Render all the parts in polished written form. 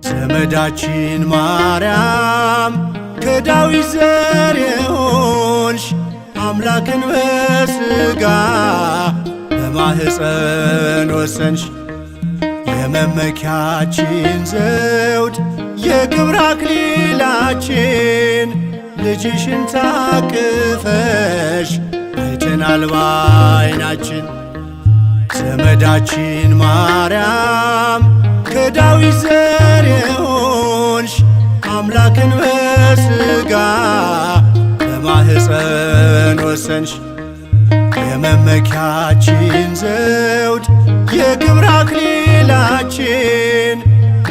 ዘመዳችን ማርያም ከዳዊት ዘር የሆንሽ አምላክን በሥጋ በማኅፀን ወሰንሽ። የመመኪያችን ዘውድ የክብር አክሊላችን ልጅሽን ታቅፈሽ አይተናል በዓይናችን። ዘመዳችን ማርያም ከዳዊት ዘር የሆንሽ አምላክን በሥጋ በማኅፀን ወሰንሽ። የመመኪያችን ዘውድ የክብር አክሊላችን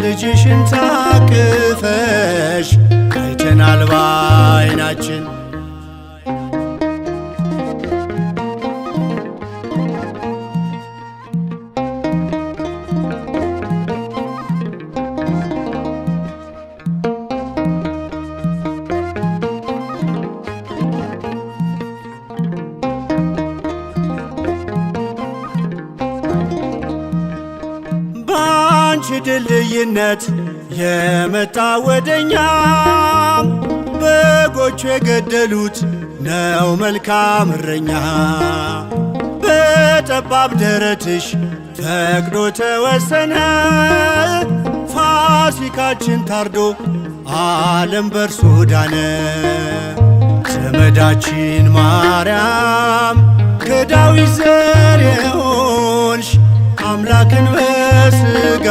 ልጅሽን ታቅፈሽ አይተናል በዓይናችን። ባንቺ ድልድይነት የመጣ ወደኛ በጎቹ የገደሉት ነው መልካም እረኛ። በጠባብ ደረትሽ ፈቅዶ ተወሰነ ፋሲካችን ታርዶ ዓለም በርሱ ዳነ። ዘመዳችን ማርያም ከዳዊት ዘር የሆንሽ አምላክን በሥጋ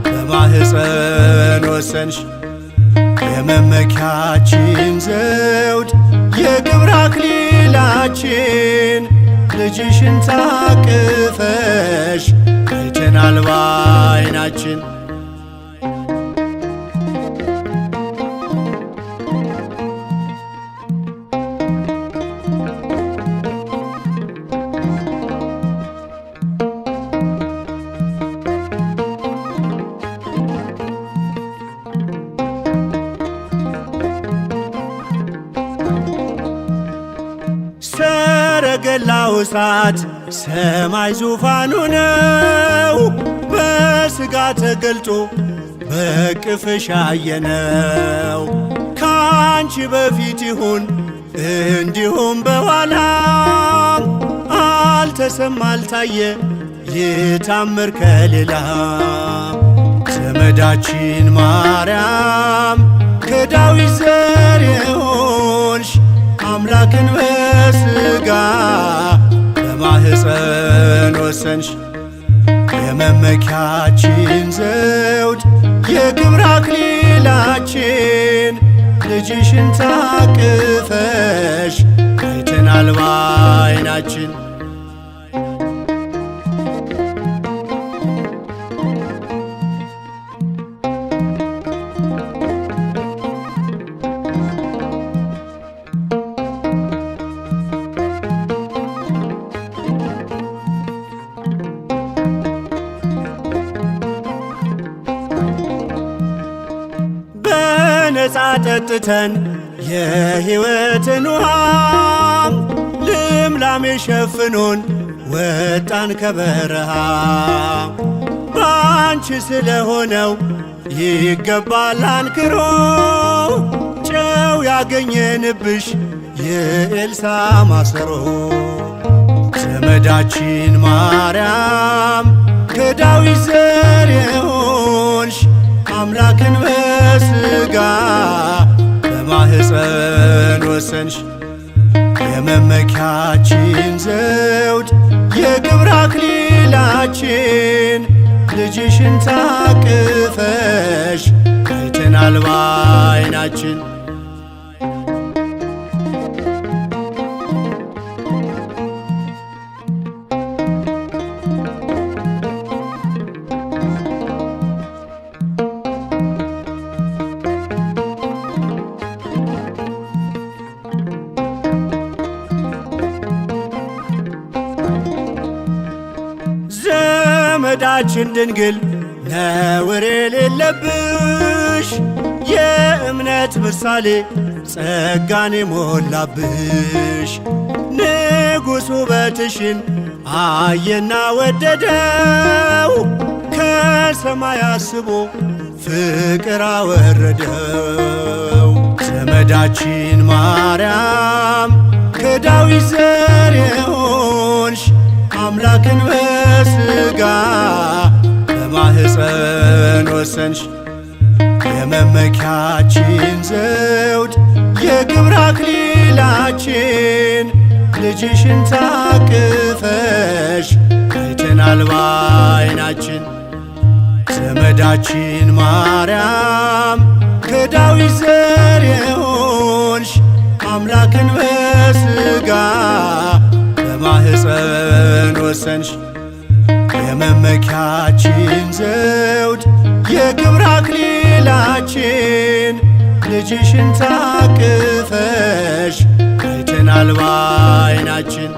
በማኅፀን ወሰንሽ። የመመኪያችን ዘውድ የክብር አክሊላችን ልጅሽን ታቅፈሽ አይተናል በዓይናችን። ሰረገላው እሳት ሰማይ ዙፋኑ ነው በሥጋ ተገልጦ በቅፍሽ አየነው። ካንቺ በፊት ይሁን እንዲሁም በኋላ አልተሰማ አልታየ ይታምር ከሌላ። ዘመዳችን ማርያም ከዳዊት ዘር የሆንሽ አምላክን በሥጋ በማኅፀን ወሰንሽ። የመመኪያችን ዘውድ የክብር አክሊላችን ልጅሽን ታቅፈሽ አይተናል በዓይናችን። ነፃ ጠጥተን የሕይወትን ውሃም ልምላሜ ሸፍኖን ወጣን ከበረሃ። ባንቺ ስለሆነው ይገባል አንክሮ ጨው ያገኘንብሽ የኤልሳ ማሰሮ። ዘመዳችን ማርያም ከዳዊት ዘር የሆንሽ አምላክን በሥጋ በማኅፀን ወሰንሽ። የመመኪያችን ዘውድ የክብር አክሊላችን ልጅሽን ታቅፈሽ አይተናል በዓይናችን። ዘመዳችን ድንግል ነውር የሌለብሽ የእምነት ምሳሌ ጸጋን የሞላብሽ ንጉሥ ውበትሽን አየና ወደደው ከሰማይ አስቦ ፍቅር አወረደው። ዘመዳችን ማርያም ከዳዊት ዘር የሆንሽ አምላክን በሥጋ በማኅፀን ወሰንሽ። የመመኪያችን ዘውድ የክብር አክሊላችን ልጅሽን ታቅፈሽ አይተናል በዓይናችን። ዘመዳችን ማርያም ከዳዊት ዘር የሆንሽ አምላክን በሥጋ በማኅፀን ወሰንሽ። የመመኪያችን ዘውድ የክብር አክሊላችን ልጅሽን ታቅፈሽ አይተናል በዓይናችን።